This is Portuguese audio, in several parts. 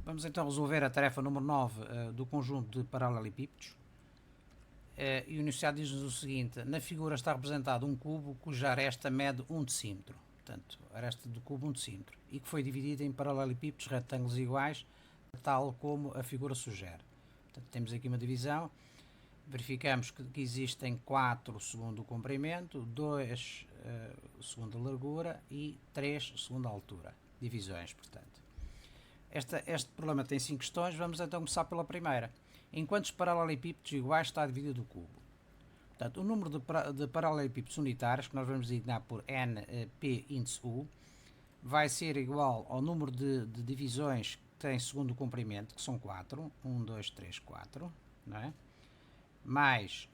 Vamos então resolver a tarefa número 9 do conjunto de paralelepípedos. E o enunciado diz-nos o seguinte: na figura está representado um cubo cuja aresta mede 1 decímetro, portanto, a aresta do cubo 1 decímetro, e que foi dividido em paralelepípedos retângulos iguais, tal como a figura sugere. Portanto, temos aqui uma divisão, verificamos que existem 4 segundo o comprimento, 2 segundo a largura e 3 segundo a altura. Divisões, portanto. Este problema tem 5 questões, vamos então começar pela primeira. Em quantos paralelepípedos iguais está dividido o cubo? Portanto, o número de paralelepípedos unitários, que nós vamos designar por np índice u, vai ser igual ao número de divisões que tem segundo o comprimento, que são 4, 1, 2, 3, 4, não é? Mais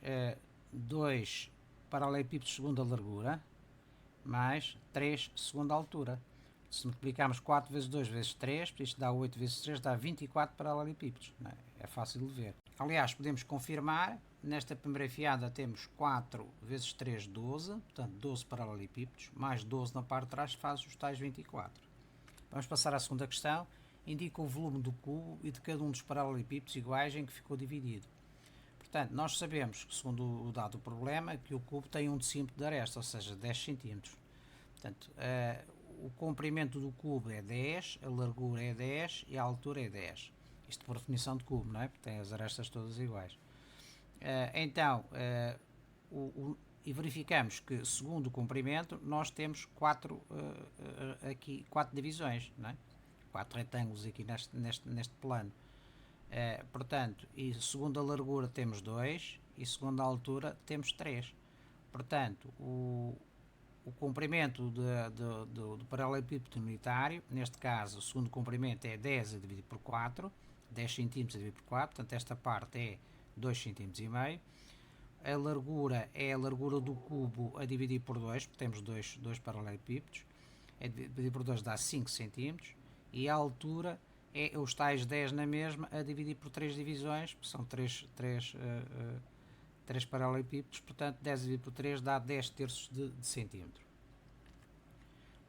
2 paralelepípedos segundo a largura, mais 3 segundo a altura. Se multiplicarmos 4 vezes 2 vezes 3, isto dá 8 vezes 3, dá 24 paralelepípedos. É fácil de ver. Aliás, podemos confirmar, nesta primeira fiada temos 4 vezes 3, 12, portanto 12 paralelepípedos, mais 12 na parte de trás faz os tais 24. Vamos passar à segunda questão. Indica o volume do cubo e de cada um dos paralelepípedos iguais em que ficou dividido. Portanto, nós sabemos, segundo o dado do problema, que o cubo tem 1 decímetro de aresta, ou seja, 10 centímetros. Portanto, o comprimento do cubo é 10, a largura é 10 e a altura é 10. Isto por definição de cubo, não é? Porque tem as arestas todas iguais. E verificamos que, segundo o comprimento, nós temos 4 divisões, não é? 4 retângulos aqui neste plano. Portanto, e segundo a largura temos 2 e segundo a altura temos 3. Portanto, o comprimento do paralelepípedo unitário, neste caso o segundo comprimento é 10 a dividir por 4, 10 cm a dividir por 4, portanto esta parte é 2 cm e meio. A largura é a largura do cubo a dividir por 2, porque temos dois paralelepípedos, a dividir por 2 dá 5 cm, e a altura é os tais 10 na mesma a dividir por 3 divisões, porque são 3 paralelepípedos, portanto 10 dividido por 3 dá 10 terços de centímetro.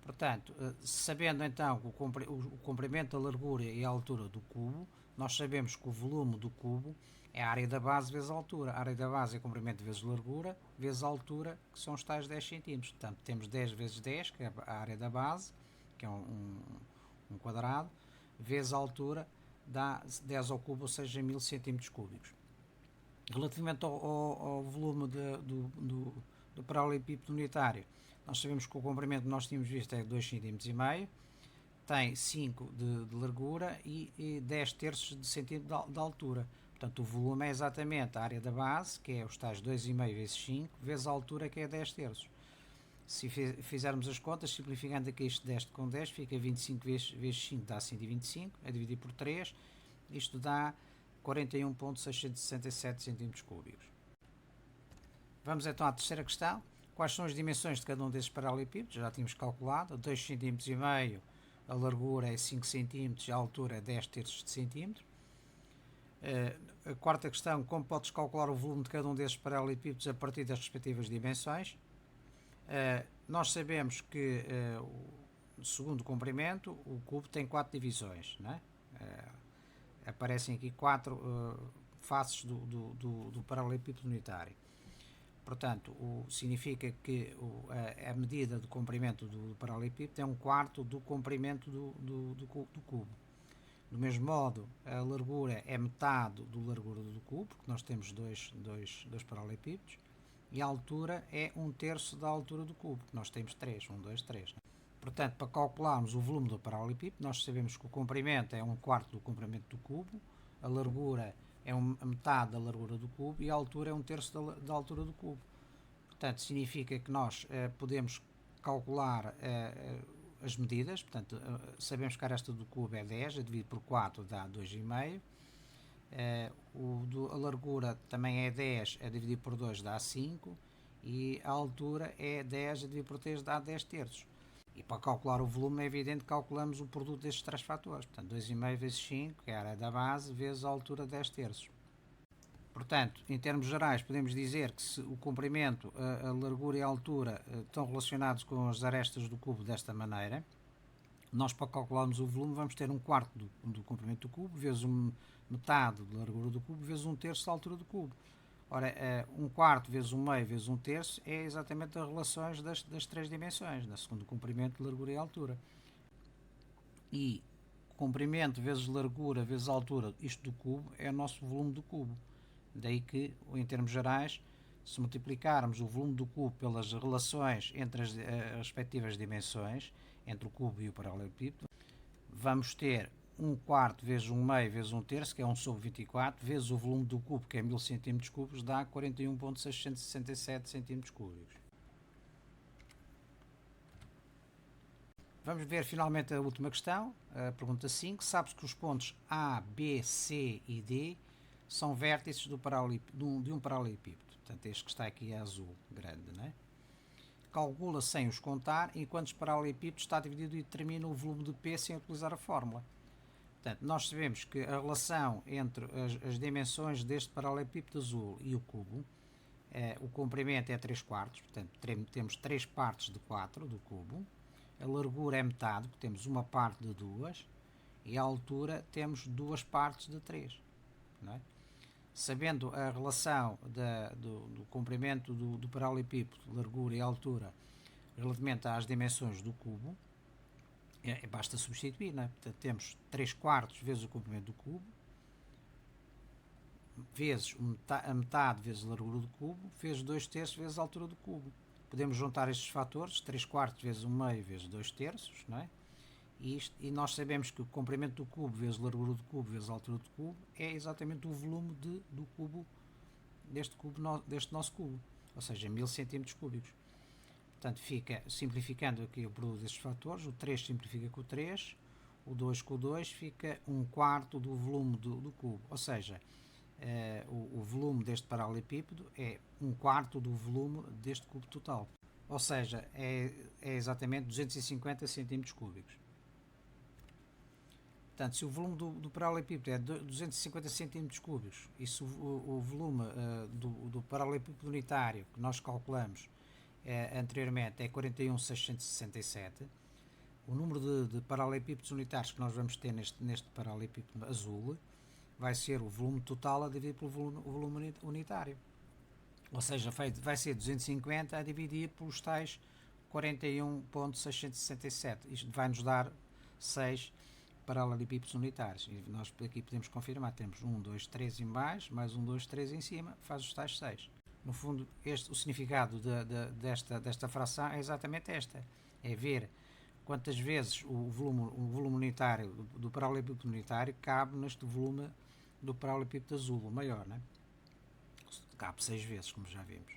Portanto, sabendo então o comprimento, a largura e a altura do cubo, nós sabemos que o volume do cubo é a área da base vezes a altura. A área da base é comprimento vezes largura, vezes a altura, que são os tais 10 centímetros. Portanto, temos 10 vezes 10, que é a área da base, que é um quadrado, vezes a altura, dá 10 ao cubo, ou seja, 1000 centímetros cúbicos. Relativamente ao volume do paralelepípedo unitário, nós sabemos que o comprimento que nós tínhamos visto é 2,5 cm, tem 5 de largura e 10 terços de centímetro de altura. Portanto, o volume é exatamente a área da base, que é os tais 2,5 vezes 5, vezes a altura, que é 10 terços. Se fizermos as contas, simplificando aqui isto 10 com 10, fica 25 vezes 5 dá 125, a dividir por 3, isto dá 41,667 cm3. Vamos então à terceira questão. Quais são as dimensões de cada um desses paralelepípedos? Já tínhamos calculado, 2,5 cm, a largura é 5 cm e a altura é 10 terços de centímetro. A quarta questão, como podes calcular o volume de cada um desses paralelepípedos a partir das respectivas dimensões? Nós sabemos que, segundo o comprimento, o cubo tem 4 divisões, não é? Aparecem aqui 4 faces do paralelepípedo unitário. Portanto, significa que a medida do comprimento do paralelepípedo é 1/4 do comprimento do cubo. Do mesmo modo, a largura é metade da largura do cubo, porque nós temos dois paralelepípedos, e a altura é 1/3 da altura do cubo, porque nós temos 3, 1, 2, 3. Portanto, para calcularmos o volume do paralelepípedo, nós sabemos que o comprimento é 1/4 do comprimento do cubo, a largura é a metade da largura do cubo e a altura é 1/3 da altura do cubo. Portanto, significa que nós podemos calcular as medidas. Portanto, sabemos que a aresta do cubo é 10, a dividir por 4 dá 2,5. A largura também é 10, a dividir por 2 dá 5. E a altura é 10, a dividir por 3 dá 10 terços. E para calcular o volume é evidente que calculamos o produto destes 3 fatores. Portanto, 2,5 vezes 5, que é a área da base, vezes a altura 10 terços. Portanto, em termos gerais, podemos dizer que se o comprimento, a largura e a altura estão relacionados com as arestas do cubo desta maneira. Nós, para calcularmos o volume, vamos ter um quarto do comprimento do cubo, vezes metade da largura do cubo, vezes um terço da altura do cubo. Ora, um quarto vezes um meio vezes um terço é exatamente as relações das três dimensões, na segundo comprimento, largura e altura. E comprimento vezes largura vezes altura, isto do cubo, é o nosso volume do cubo. Daí que, em termos gerais, se multiplicarmos o volume do cubo pelas relações entre as respectivas dimensões, entre o cubo e o paralelepípedo, vamos ter um quarto vezes um meio vezes um terço, que é 1 sobre 24, vezes o volume do cubo, que é 1000 cm3, dá 41,667 cm3. Vamos ver finalmente a última questão, a pergunta 5. Sabe-se que os pontos A, B, C e D são vértices de um paralelepípedo. Portanto, este que está aqui é azul, grande, não é? Calcula sem os contar em quantos paralelepípedos está dividido e determina o volume de P sem utilizar a fórmula. Portanto, nós sabemos que a relação entre as dimensões deste paralelepípedo azul e o cubo, o comprimento é 3 quartos, portanto temos 3 partes de 4 do cubo, a largura é metade, porque temos uma parte de 2, e a altura temos 2 partes de 3. Não é? Sabendo a relação do comprimento do paralelepípedo, largura e altura, relativamente às dimensões do cubo, basta substituir, não é? Portanto, temos 3 quartos vezes o comprimento do cubo, vezes a metade vezes a largura do cubo, vezes 2 terços vezes a altura do cubo. Podemos juntar estes fatores, 3 quartos vezes 1 meio vezes 2 terços, não é? E nós sabemos que o comprimento do cubo vezes a largura do cubo vezes a altura do cubo é exatamente o volume do cubo, deste nosso cubo, ou seja, 1000 cm3. Portanto, fica, simplificando aqui o produto destes fatores, o 3 simplifica com o 3, o 2 com o 2 fica 1/4 do volume do cubo, ou seja, o volume deste paralelepípedo é 1/4 do volume deste cubo total, ou seja, é exatamente 250 cm3. Portanto, se o volume do paralelepípedo é 250 cm3 e se o volume do paralelepípedo unitário que nós calculamos anteriormente é 41.667, o número de paralelepípedos unitários que nós vamos ter neste paralelepípedo azul vai ser o volume total a dividir pelo volume unitário. Ou seja, vai ser 250 a dividir pelos tais 41.667. Isto vai nos dar 6 paralelepípedos unitários. E nós aqui podemos confirmar, temos 1, 2, 3 em baixo, mais 1, 2, 3 em cima, faz os tais 6. No fundo, o significado desta fração é exatamente esta. É ver quantas vezes o volume unitário do paralelepípedo unitário cabe neste volume do paralelepípedo azul, o maior, né? Cabe 6 vezes, como já vimos.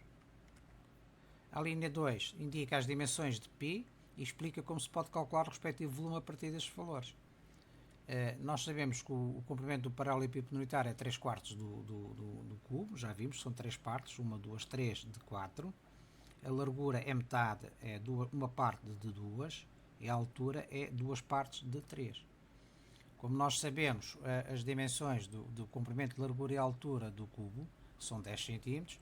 A linha 2 indica as dimensões de π e explica como se pode calcular o respectivo volume a partir destes valores. Nós sabemos que o comprimento do paralelepípedo unitário é 3 quartos do cubo, já vimos, são 3 partes, 1, 2, 3 de 4. A largura é metade, é uma parte de 2, e a altura é 2 partes de 3. Como nós sabemos as dimensões do comprimento, largura e altura do cubo, que são 10 cm,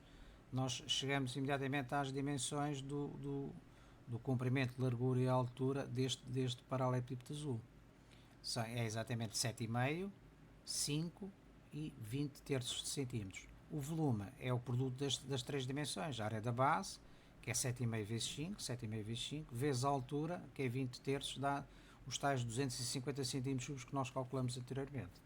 nós chegamos imediatamente às dimensões do comprimento, largura e altura deste paralelepípedo azul. É exatamente 7,5, 5 e 20 terços de centímetros. O volume é o produto das três dimensões, a área da base, que é 7,5 vezes 5, 7,5 vezes 5, vezes a altura, que é 20 terços, dá os tais 250 cm3 que nós calculamos anteriormente.